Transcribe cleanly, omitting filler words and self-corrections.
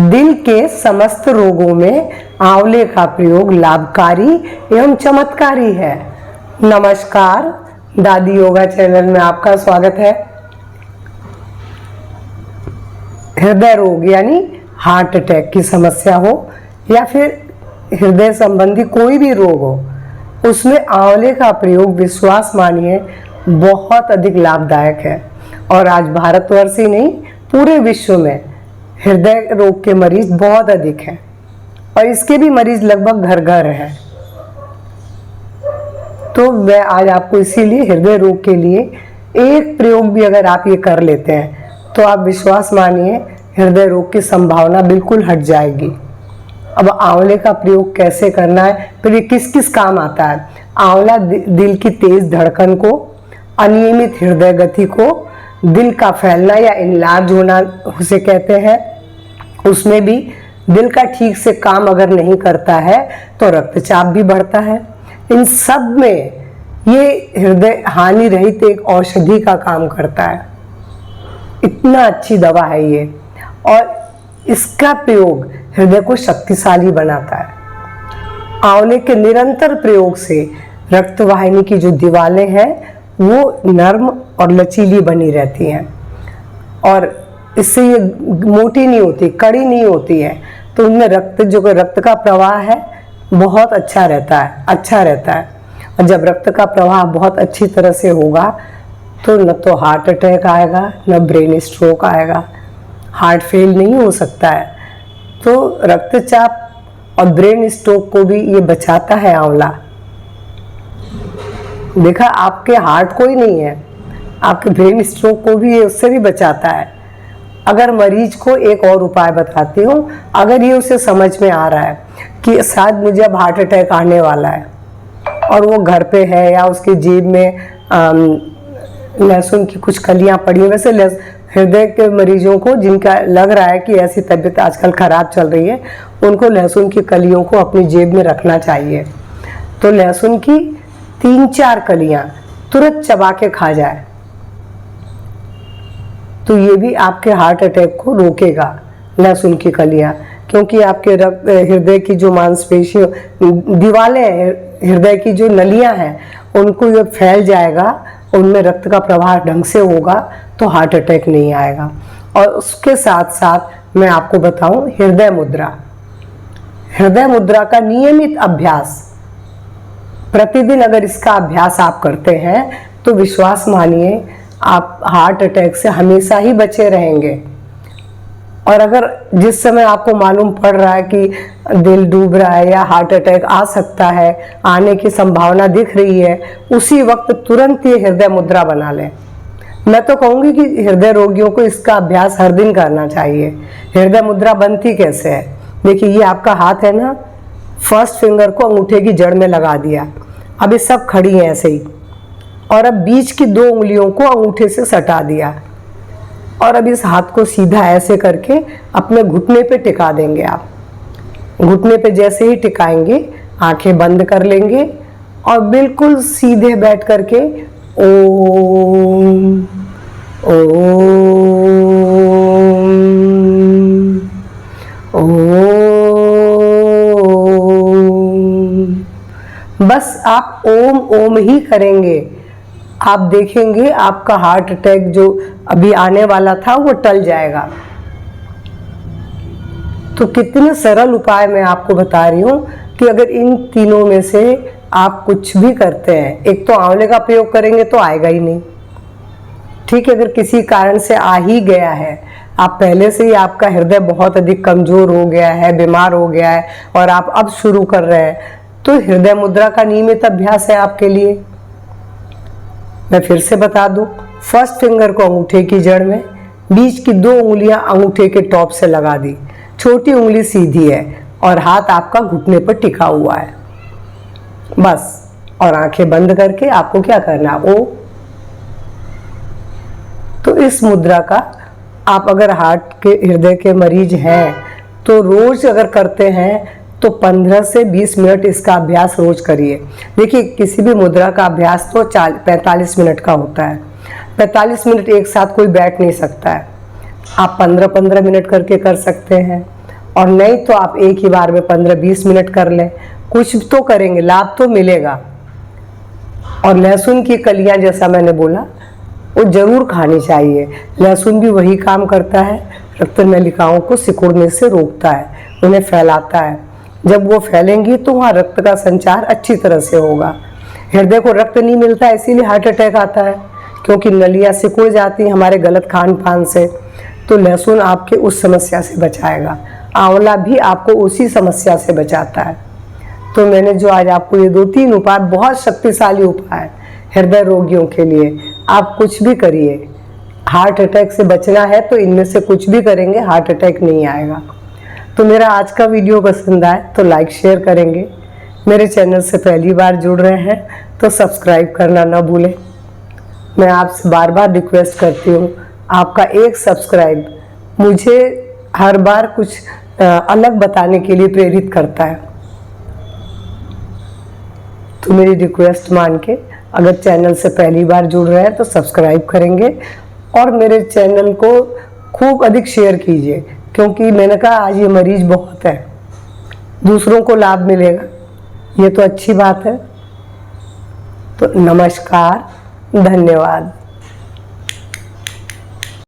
दिल के समस्त रोगों में आंवले का प्रयोग लाभकारी एवं चमत्कारी है। नमस्कार, दादी योगा चैनल में आपका स्वागत है। हृदय रोग यानी हार्ट अटैक की समस्या हो या फिर हृदय संबंधी कोई भी रोग हो, उसमें आंवले का प्रयोग विश्वास मानिए बहुत अधिक लाभदायक है। और आज भारतवर्ष ही नहीं, पूरे विश्व में हृदय रोग के मरीज बहुत अधिक हैं और इसके भी मरीज लगभग घर घर हैं। तो मैं आज आपको इसीलिए हृदय रोग के लिए एक प्रयोग भी अगर आप ये कर लेते हैं तो आप विश्वास मानिए हृदय रोग की संभावना बिल्कुल हट जाएगी। अब आंवले का प्रयोग कैसे करना है, फिर ये किस किस काम आता है। आंवला दिल की तेज धड़कन को, अनियमित हृदय गति को, दिल का फैलना या इनलार्ज होना उसे कहते हैं, उसमें भी दिल का ठीक से काम अगर नहीं करता है तो रक्तचाप भी बढ़ता है। इन सब में ये हृदय हानि रहित एक औषधि का काम करता है। इतना अच्छी दवा है ये, और इसका प्रयोग हृदय को शक्तिशाली बनाता है। आंवले के निरंतर प्रयोग से रक्तवाहिनी की जो दीवारें हैं वो नर्म और लचीली बनी रहती हैं और इससे ये मोटी नहीं होती, कड़ी नहीं होती है। तो उनमें रक्त का प्रवाह है बहुत अच्छा रहता है। और जब रक्त का प्रवाह बहुत अच्छी तरह से होगा तो न तो हार्ट अटैक आएगा न ब्रेन स्ट्रोक आएगा, हार्ट फेल नहीं हो सकता है। तो रक्तचाप और ब्रेन स्ट्रोक को भी ये बचाता है आंवला। देखा, आपके हार्ट को ही नहीं है, आपके ब्रेन स्ट्रोक को भी ये उससे भी बचाता है। अगर मरीज को एक और उपाय बताती हूँ, अगर ये उसे समझ में आ रहा है कि शायद मुझे अब हार्ट अटैक आने वाला है और वो घर पे है या उसकी जेब में लहसुन की कुछ कलियां पड़ी हैं। वैसे हृदय के मरीजों को जिनका लग रहा है कि ऐसी तबीयत आजकल ख़राब चल रही है, उनको लहसुन की कलियों को अपनी जेब में रखना चाहिए। तो लहसुन की 3-4 कलियां तुरंत चबा के खा जाए तो ये भी आपके हार्ट अटैक को रोकेगा, लहसुन की कलियां। क्योंकि आपके हृदय की जो मांसपेशियों दीवारें हैं, हृदय की जो नलियां हैं, उनको ये फैल जाएगा, उनमें रक्त का प्रवाह ढंग से होगा तो हार्ट अटैक नहीं आएगा। और उसके साथ साथ मैं आपको बताऊं हृदय मुद्रा का नियमित अभ्यास, प्रतिदिन अगर इसका अभ्यास आप करते हैं तो विश्वास मानिए आप हार्ट अटैक से हमेशा ही बचे रहेंगे। और अगर जिस समय आपको मालूम पड़ रहा है कि दिल डूब रहा है या हार्ट अटैक आ सकता है, आने की संभावना दिख रही है, उसी वक्त तुरंत ये हृदय मुद्रा बना लें। मैं तो कहूँगी कि हृदय रोगियों को इसका अभ्यास हर दिन करना चाहिए। हृदय मुद्रा बनती कैसे है, देखिए ये आपका हाथ है ना, फर्स्ट फिंगर को अंगूठे की जड़ में लगा दिया, अब ये सब खड़ी हैं ऐसे ही, और अब बीच की 2 उंगलियों को अंगूठे से सटा दिया और अब इस हाथ को सीधा ऐसे करके अपने घुटने पे टिका देंगे। आप घुटने पे जैसे ही टिकाएंगे आंखें बंद कर लेंगे और बिल्कुल सीधे बैठ करके ओम ओम ओम, बस आप ओम ओम ही करेंगे। आप देखेंगे आपका हार्ट अटैक जो अभी आने वाला था वो टल जाएगा। तो कितने सरल उपाय मैं आपको बता रही हूँ कि अगर इन तीनों में से आप कुछ भी करते हैं, एक तो आंवले का प्रयोग करेंगे तो आएगा ही नहीं, ठीक है। अगर किसी कारण से आ ही गया है, आप पहले से ही आपका हृदय बहुत अधिक कमजोर हो गया है, बीमार हो गया है और आप अब शुरू कर रहे हैं, तो हृदय मुद्रा का नियमित अभ्यास है आपके लिए। मैं फिर से बता दूं, फर्स्ट फिंगर को अंगूठे की जड़ में, बीच की 2 उंगलियां अंगूठे के टॉप से लगा दी, छोटी उंगली सीधी है और हाथ आपका घुटने पर टिका हुआ है, बस। और आंखें बंद करके आपको क्या करना है, ओ। तो इस मुद्रा का आप अगर हार्ट के हृदय के मरीज हैं तो रोज अगर करते हैं तो 15 से 20 मिनट इसका अभ्यास रोज करिए। देखिए किसी भी मुद्रा का अभ्यास तो 45 मिनट का होता है। 45 मिनट एक साथ कोई बैठ नहीं सकता है। आप 15-15 मिनट करके कर सकते हैं और नहीं तो आप एक ही बार में 15-20 मिनट कर लें, कुछ तो करेंगे, लाभ तो मिलेगा। और लहसुन की कलियां जैसा मैंने बोला वो जरूर खानी चाहिए। लहसुन भी वही काम करता है, रक्त नलिकाओं को सिकुड़ने से रोकता है, उन्हें फैलाता है। जब वो फैलेंगी तो वहाँ रक्त का संचार अच्छी तरह से होगा। हृदय को रक्त नहीं मिलता इसीलिए हार्ट अटैक आता है, क्योंकि नलियाँ सिकुड़ जाती हैं हमारे गलत खान पान से। तो लहसुन आपके उस समस्या से बचाएगा। आंवला भी आपको उसी समस्या से बचाता है। तो मैंने जो आज आपको ये 2-3 उपाय, बहुत शक्तिशाली उपाय हृदय रोगियों के लिए, आप कुछ भी करिए। हार्ट अटैक से बचना है तो इनमें से कुछ भी करेंगे, हार्ट अटैक नहीं आएगा। तो मेरा आज का वीडियो पसंद आए तो लाइक शेयर करेंगे। मेरे चैनल से पहली बार जुड़ रहे हैं तो सब्सक्राइब करना ना भूलें। मैं आपसे बार बार रिक्वेस्ट करती हूँ, आपका एक सब्सक्राइब मुझे हर बार कुछ अलग बताने के लिए प्रेरित करता है। तो मेरी रिक्वेस्ट मान के अगर चैनल से पहली बार जुड़ रहे हैं तो सब्सक्राइब करेंगे और मेरे चैनल को खूब अधिक शेयर कीजिए, क्योंकि मैंने कहा आज ये मरीज बहुत है, दूसरों को लाभ मिलेगा, ये तो अच्छी बात है। तो नमस्कार, धन्यवाद।